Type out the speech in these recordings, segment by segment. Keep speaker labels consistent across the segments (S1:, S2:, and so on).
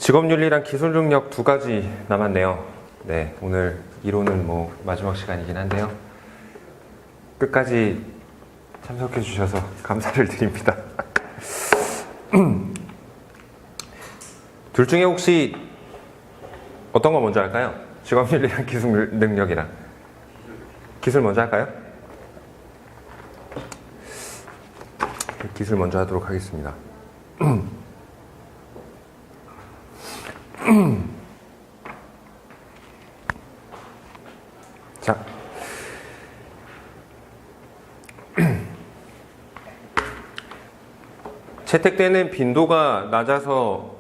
S1: 직업윤리랑 기술능력 두 가지 남았네요. 네, 오늘 이론은 마지막 시간이긴 한데요. 끝까지 참석해 주셔서 감사를 드립니다. 둘 중에 혹시 어떤 거 먼저 할까요? 직업윤리랑 기술능력이랑. 기술 먼저 할까요? 기술 먼저 하도록 하겠습니다. 자, 채택되는 빈도가 낮아서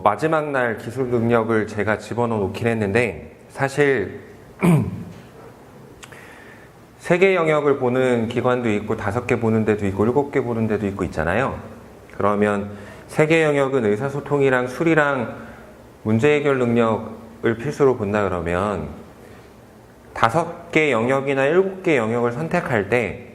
S1: 마지막 날 기술 능력을 제가 집어넣어 놓긴 했는데, 사실 3개 영역을 보는 기관도 있고 5개 보는 데도 있고 7개 보는 데도 있고 있잖아요. 그러면 3개 영역은 의사소통이랑 수리랑 문제 해결 능력을 필수로 본다 그러면 5개 영역이나 7개 영역을 선택할 때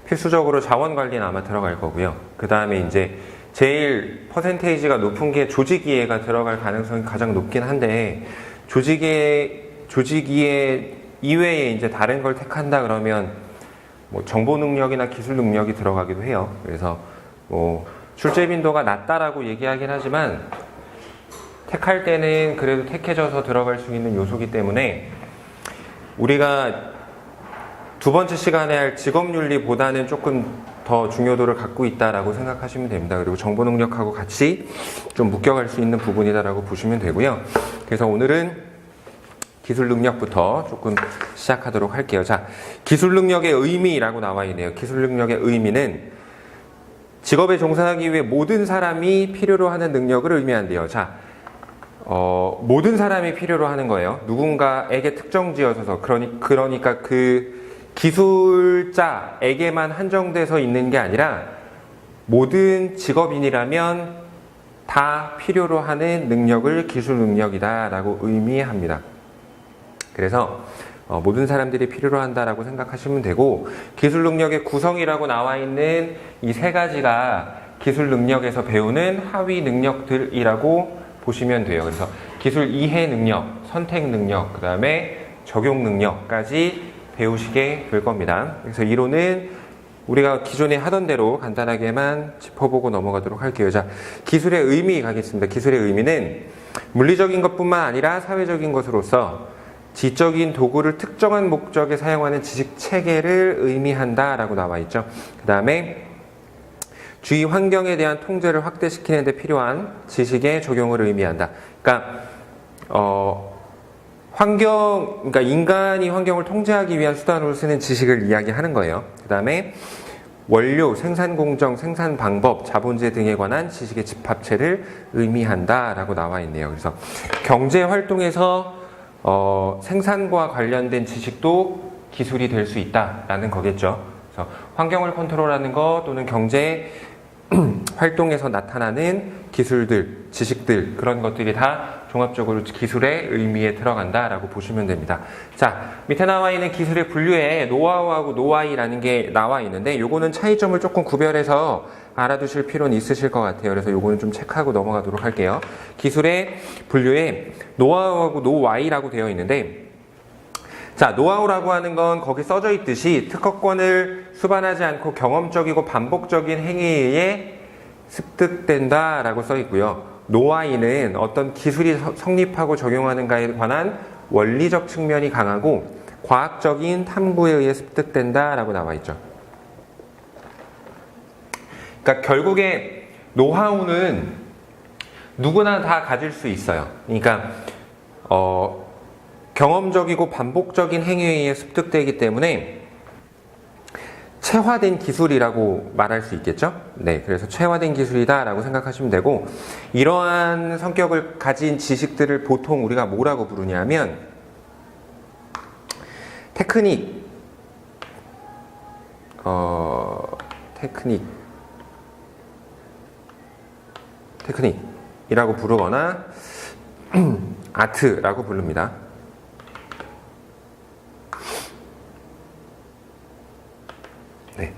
S1: 필수적으로 자원관리는 아마 들어갈 거고요. 그 다음에 이제 제일 퍼센테이지가 높은 게 조직이해가 들어갈 가능성이 가장 높긴 한데, 조직이해 이외에 이제 다른 걸 택한다 그러면 정보 능력이나 기술 능력이 들어가기도 해요. 그래서 출제 빈도가 낮다라고 얘기하긴 하지만 택할 때는 그래도 택해져서 들어갈 수 있는 요소이기 때문에 우리가 두 번째 시간에 할 직업윤리보다는 조금 더 중요도를 갖고 있다라고 생각하시면 됩니다. 그리고 정보 능력하고 같이 좀 묶여갈 수 있는 부분이다라고 보시면 되고요. 그래서 오늘은 기술 능력부터 조금 시작하도록 할게요. 자, 기술 능력의 의미라고 나와 있네요. 기술 능력의 의미는 직업에 종사하기 위해 모든 사람이 필요로 하는 능력을 의미한대요. 자, 모든 사람이 필요로 하는 거예요. 누군가에게 특정 지어져서, 그러니까 그 기술자에게만 한정돼서 있는 게 아니라 모든 직업인이라면 다 필요로 하는 능력을 기술 능력이다라고 의미합니다. 그래서 모든 사람들이 필요로 한다라고 생각하시면 되고, 기술 능력의 구성이라고 나와 있는 이 3가지가 기술 능력에서 배우는 하위 능력들이라고 보시면 돼요. 그래서 기술 이해 능력, 선택 능력, 그 다음에 적용 능력까지 배우시게 될 겁니다. 그래서 이론은 우리가 기존에 하던 대로 간단하게만 짚어보고 넘어가도록 할게요. 자, 기술의 의미 가겠습니다. 기술의 의미는 물리적인 것뿐만 아니라 사회적인 것으로서 지적인 도구를 특정한 목적에 사용하는 지식 체계를 의미한다 라고 나와 있죠. 그 다음에 주위 환경에 대한 통제를 확대시키는 데 필요한 지식의 적용을 의미한다. 그러니까 그러니까 인간이 환경을 통제하기 위한 수단으로 쓰는 지식을 이야기하는 거예요. 그 다음에 원료, 생산 공정, 생산 방법, 자본재 등에 관한 지식의 집합체를 의미한다 라고 나와 있네요. 그래서 경제 활동에서 생산과 관련된 지식도 기술이 될 수 있다라는 거겠죠. 그래서 환경을 컨트롤하는 것 또는 경제 활동에서 나타나는 기술들, 지식들, 그런 것들이 다 종합적으로 기술의 의미에 들어간다라고 보시면 됩니다. 자, 밑에 나와 있는 기술의 분류에 노하우하고 노하이라는 게 나와 있는데, 요거는 차이점을 조금 구별해서 알아두실 필요는 있으실 것 같아요. 그래서 요거는 좀 체크하고 넘어가도록 할게요. 기술의 분류에 노하우하고 노와이라고 되어 있는데, 자, 노하우라고 하는 건 거기 써져 있듯이 특허권을 수반하지 않고 경험적이고 반복적인 행위에 의해 습득된다라고 써 있고요. 노하이는 어떤 기술이 성립하고 적용하는가에 관한 원리적 측면이 강하고 과학적인 탐구에 의해 습득된다라고 나와 있죠. 그러니까 결국에 노하우는 누구나 다 가질 수 있어요. 그러니까 경험적이고 반복적인 행위에 의해 습득되기 때문에 체화된 기술이라고 말할 수 있겠죠? 네, 그래서 체화된 기술이다라고 생각하시면 되고, 이러한 성격을 가진 지식들을 보통 우리가 뭐라고 부르냐면 테크닉이라고 부르거나 아트라고 부릅니다. 네.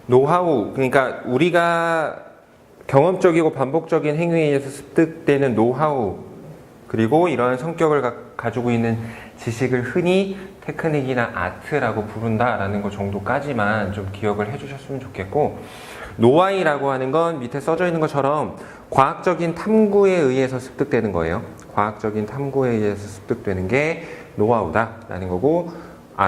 S1: 노하우, 그러니까 우리가 경험적이고 반복적인 행위에 의해서 습득되는 노하우, 그리고 이러한 성격을 가지고 있는 지식을 흔히 테크닉이나 아트라고 부른다라는 것 정도까지만 좀 기억을 해주셨으면 좋겠고, 노아이라고 하는 건 밑에 써져 있는 것처럼 과학적인 탐구에 의해서 습득되는 거예요. 과학적인 탐구에 의해서 습득되는 게 노하우다라는 거고,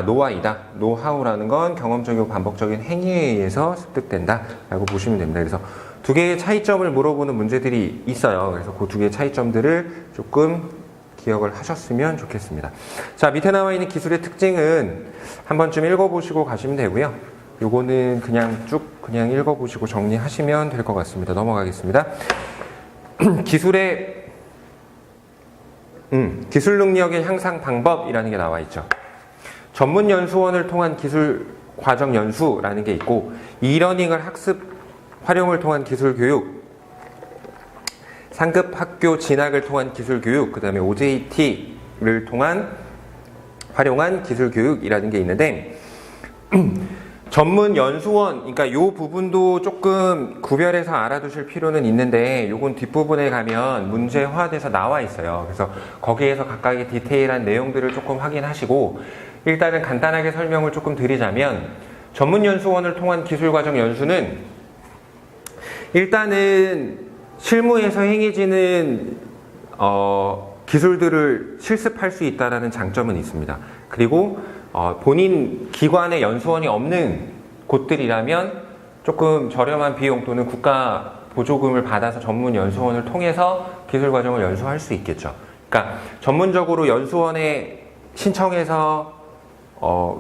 S1: 노아이다. 노하우라는 건 경험적이고 반복적인 행위에 의해서 습득된다라고 보시면 됩니다. 그래서 두 개의 차이점을 물어보는 문제들이 있어요. 그래서 그 두 개의 차이점들을 조금 기억을 하셨으면 좋겠습니다. 자, 밑에 나와 있는 기술의 특징은 한 번쯤 읽어보시고 가시면 되고요. 요거는 그냥 쭉 그냥 읽어보시고 정리하시면 될 것 같습니다. 넘어가겠습니다. 기술 능력의 향상 방법이라는 게 나와 있죠. 전문 연수원을 통한 기술 과정 연수라는 게 있고, 이러닝을 학습 활용을 통한 기술 교육, 상급 학교 진학을 통한 기술 교육, 그 다음에 OJT를 통한 활용한 기술 교육이라는 게 있는데, 전문 연수원, 그러니까 요 부분도 조금 구별해서 알아두실 필요는 있는데, 요건 뒷부분에 가면 문제화돼서 나와 있어요. 그래서 거기에서 각각의 디테일한 내용들을 조금 확인하시고, 일단은 간단하게 설명을 조금 드리자면, 전문 연수원을 통한 기술과정 연수는 일단은 실무에서 행해지는 기술들을 실습할 수 있다는 장점은 있습니다. 그리고 본인 기관의 연수원이 없는 곳들이라면 조금 저렴한 비용 또는 국가 보조금을 받아서 전문 연수원을 통해서 기술 과정을 연수할 수 있겠죠. 그러니까 전문적으로 연수원에 신청해서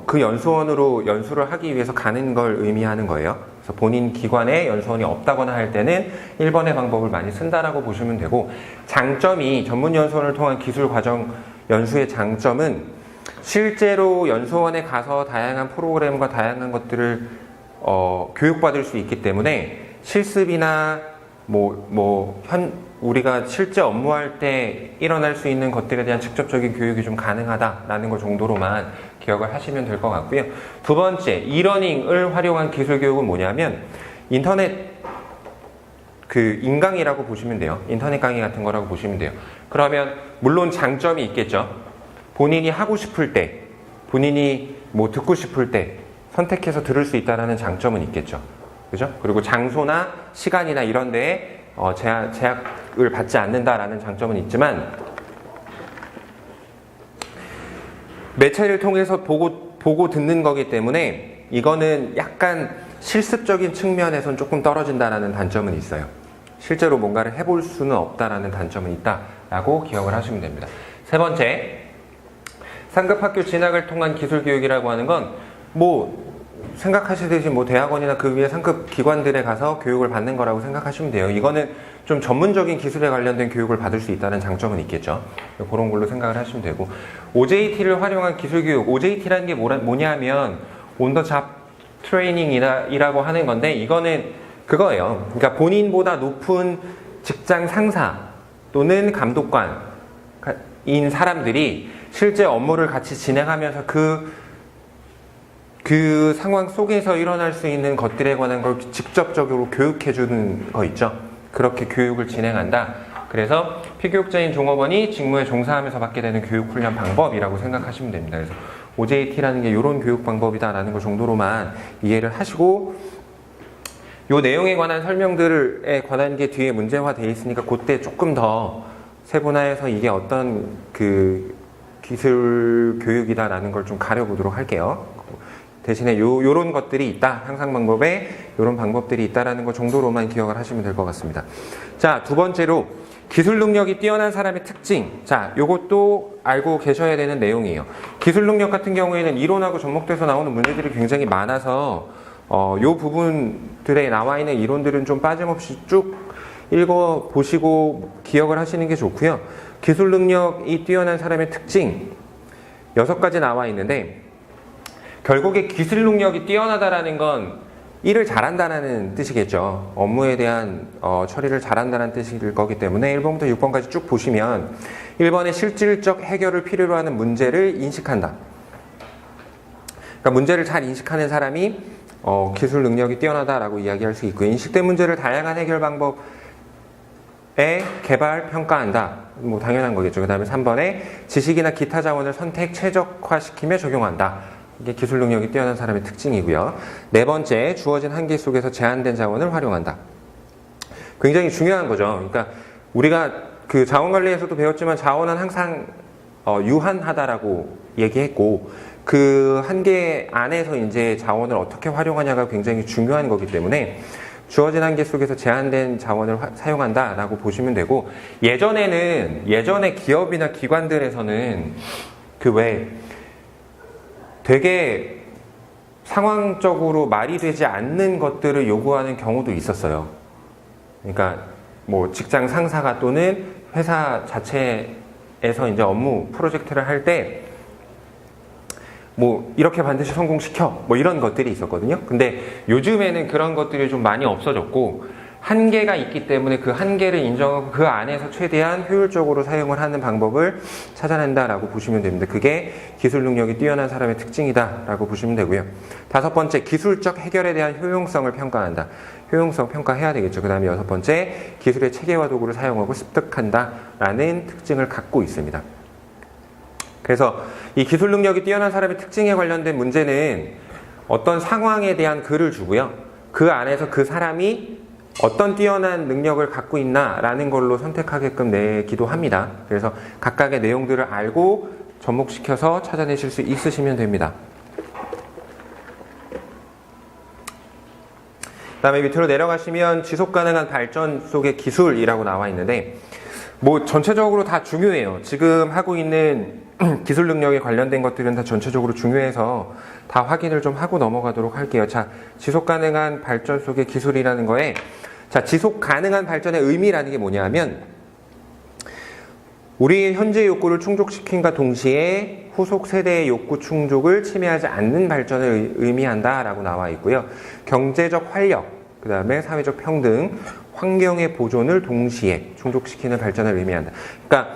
S1: 그 연수원으로 연수를 하기 위해서 가는 걸 의미하는 거예요. 그래서 본인 기관에 연수원이 없다거나 할 때는 1번의 방법을 많이 쓴다라고 보시면 되고, 장점이 전문 연수원을 통한 기술 과정 연수의 장점은 실제로 연수원에 가서 다양한 프로그램과 다양한 것들을 교육받을 수 있기 때문에 실습이나 우리가 실제 업무할 때 일어날 수 있는 것들에 대한 직접적인 교육이 좀 가능하다라는 것 정도로만 기억을 하시면 될 것 같고요. 두 번째, 이러닝을 활용한 기술 교육은 뭐냐면 인터넷 인강이라고 보시면 돼요. 인터넷 강의 같은 거라고 보시면 돼요. 그러면 물론 장점이 있겠죠. 본인이 하고 싶을 때, 본인이 듣고 싶을 때 선택해서 들을 수 있다는 장점은 있겠죠. 그죠? 그리고 장소나 시간이나 이런 데에 제약을 받지 않는다라는 장점은 있지만, 매체를 통해서 보고 듣는 거기 때문에 이거는 약간 실습적인 측면에선 조금 떨어진다라는 단점은 있어요. 실제로 뭔가를 해볼 수는 없다라는 단점은 있다라고 기억을 하시면 됩니다. 세 번째, 상급 학교 진학을 통한 기술 교육이라고 하는 건 생각하시듯이 대학원이나 그 위에 상급 기관들에 가서 교육을 받는 거라고 생각하시면 돼요. 이거는 좀 전문적인 기술에 관련된 교육을 받을 수 있다는 장점은 있겠죠. 그런 걸로 생각을 하시면 되고, OJT를 활용한 기술 교육, OJT라는 게 뭐냐면 온 더 잡 트레이닝이라고 하는 건데, 이거는 그거예요. 그러니까 본인보다 높은 직장 상사 또는 감독관인 사람들이 실제 업무를 같이 진행하면서 그 상황 속에서 일어날 수 있는 것들에 관한 걸 직접적으로 교육해주는 거 있죠. 그렇게 교육을 진행한다. 그래서 피교육자인 종업원이 직무에 종사하면서 받게 되는 교육훈련 방법이라고 생각하시면 됩니다. 그래서 OJT라는 게 이런 교육 방법이다라는 것 정도로만 이해를 하시고, 이 내용에 관한 설명들에 관한 게 뒤에 문제화되어 있으니까 그때 조금 더 세분화해서 이게 어떤 기술 교육이다라는 걸 좀 가려보도록 할게요. 대신에 요런 것들이 있다. 향상 방법에 요런 방법들이 있다라는 것 정도로만 기억을 하시면 될 것 같습니다. 자, 두 번째로 기술 능력이 뛰어난 사람의 특징. 자, 요것도 알고 계셔야 되는 내용이에요. 기술 능력 같은 경우에는 이론하고 접목돼서 나오는 문제들이 굉장히 많아서 요 부분들에 나와 있는 이론들은 좀 빠짐없이 쭉 읽어보시고 기억을 하시는 게 좋고요. 기술 능력이 뛰어난 사람의 특징 6가지 나와 있는데, 결국에 기술 능력이 뛰어나다라는 건 일을 잘한다는 뜻이겠죠. 업무에 대한 처리를 잘한다는 뜻일 거기 때문에 1번부터 6번까지 쭉 보시면 1번의 실질적 해결을 필요로 하는 문제를 인식한다. 그러니까 문제를 잘 인식하는 사람이 기술 능력이 뛰어나다라고 이야기할 수 있고, 인식된 문제를 다양한 해결 방법에 개발, 평가한다. 뭐 당연한 거겠죠. 그 다음에 3번에 지식이나 기타 자원을 선택, 최적화시키며 적용한다. 이게 기술 능력이 뛰어난 사람의 특징이고요. 네 번째, 주어진 한계 속에서 제한된 자원을 활용한다. 굉장히 중요한 거죠. 그러니까 우리가 그 자원관리에서도 배웠지만 자원은 항상 유한하다라고 얘기했고, 그 한계 안에서 이제 자원을 어떻게 활용하냐가 굉장히 중요한 거기 때문에 주어진 한계 속에서 제한된 자원을 사용한다라고 보시면 되고, 예전에 기업이나 기관들에서는 되게 상황적으로 말이 되지 않는 것들을 요구하는 경우도 있었어요. 그러니까 뭐 직장 상사가 또는 회사 자체에서 이제 업무 프로젝트를 할 때 뭐 이렇게 반드시 성공시켜 뭐 이런 것들이 있었거든요. 근데 요즘에는 그런 것들이 좀 많이 없어졌고, 한계가 있기 때문에 그 한계를 인정하고 그 안에서 최대한 효율적으로 사용을 하는 방법을 찾아낸다라고 보시면 됩니다. 그게 기술 능력이 뛰어난 사람의 특징이다라고 보시면 되고요. 다섯 번째, 기술적 해결에 대한 효용성을 평가한다. 효용성 평가해야 되겠죠. 그 다음에 여섯 번째, 기술의 체계와 도구를 사용하고 습득한다라는 특징을 갖고 있습니다. 그래서 이 기술 능력이 뛰어난 사람의 특징에 관련된 문제는 어떤 상황에 대한 글을 주고요. 그 안에서 그 사람이 어떤 뛰어난 능력을 갖고 있나라는 걸로 선택하게끔 내기도 합니다. 그래서 각각의 내용들을 알고 접목시켜서 찾아내실 수 있으시면 됩니다. 그 다음에 밑으로 내려가시면 지속가능한 발전 속의 기술이라고 나와 있는데, 뭐 전체적으로 다 중요해요. 지금 하고 있는 기술 능력에 관련된 것들은 다 전체적으로 중요해서 다 확인을 좀 하고 넘어가도록 할게요. 자, 지속 가능한 발전 속의 기술이라는 거에, 자, 지속 가능한 발전의 의미라는 게 뭐냐면, 우리의 현재 욕구를 충족시킨과 동시에 후속 세대의 욕구 충족을 침해하지 않는 발전을 의미한다라고 나와 있고요. 경제적 활력, 그 다음에 사회적 평등, 환경의 보존을 동시에 충족시키는 발전을 의미한다. 그러니까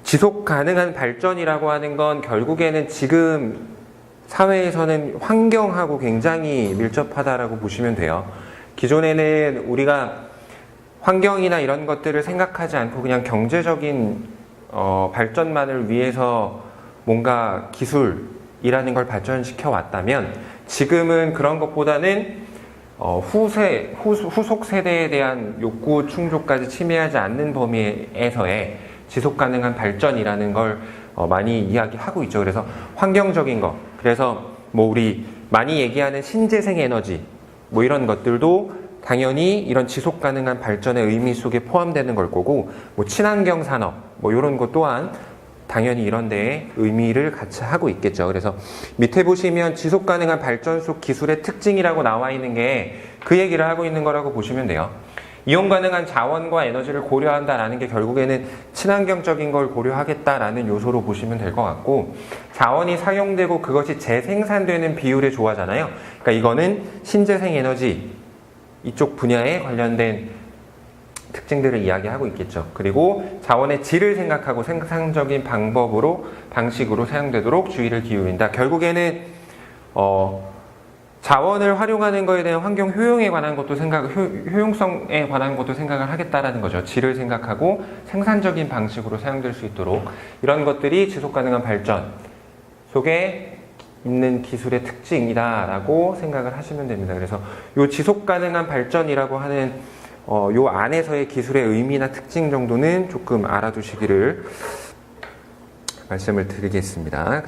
S1: 지속 가능한 발전이라고 하는 건 결국에는 지금 사회에서는 환경하고 굉장히 밀접하다라고 보시면 돼요. 기존에는 우리가 환경이나 이런 것들을 생각하지 않고 그냥 경제적인 발전만을 위해서 뭔가 기술이라는 걸 발전시켜 왔다면, 지금은 그런 것보다는 후속 세대에 대한 욕구 충족까지 침해하지 않는 범위에서의 지속 가능한 발전이라는 걸 많이 이야기하고 있죠. 그래서 환경적인 거, 그래서 뭐 우리 많이 얘기하는 신재생 에너지 뭐 이런 것들도 당연히 이런 지속 가능한 발전의 의미 속에 포함되는 걸 거고, 뭐 친환경 산업 뭐 이런 것 또한 당연히 이런 데에 의미를 같이 하고 있겠죠. 그래서 밑에 보시면 지속 가능한 발전 속 기술의 특징이라고 나와 있는 게 그 얘기를 하고 있는 거라고 보시면 돼요. 이용 가능한 자원과 에너지를 고려한다라는 게 결국에는 친환경적인 걸 고려하겠다라는 요소로 보시면 될 것 같고, 자원이 사용되고 그것이 재생산되는 비율의 조화잖아요. 그러니까 이거는 신재생 에너지 이쪽 분야에 관련된 특징들을 이야기하고 있겠죠. 그리고 자원의 질을 생각하고 생산적인 방식으로 사용되도록 주의를 기울인다. 결국에는 자원을 활용하는 것에 대한 환경 효용에 관한 것도 효용성에 관한 것도 생각을 하겠다라는 거죠. 질을 생각하고 생산적인 방식으로 사용될 수 있도록, 이런 것들이 지속 가능한 발전 속에 있는 기술의 특징이다라고 생각을 하시면 됩니다. 그래서 이 지속 가능한 발전이라고 하는 요 안에서의 기술의 의미나 특징 정도는 조금 알아두시기를 말씀을 드리겠습니다.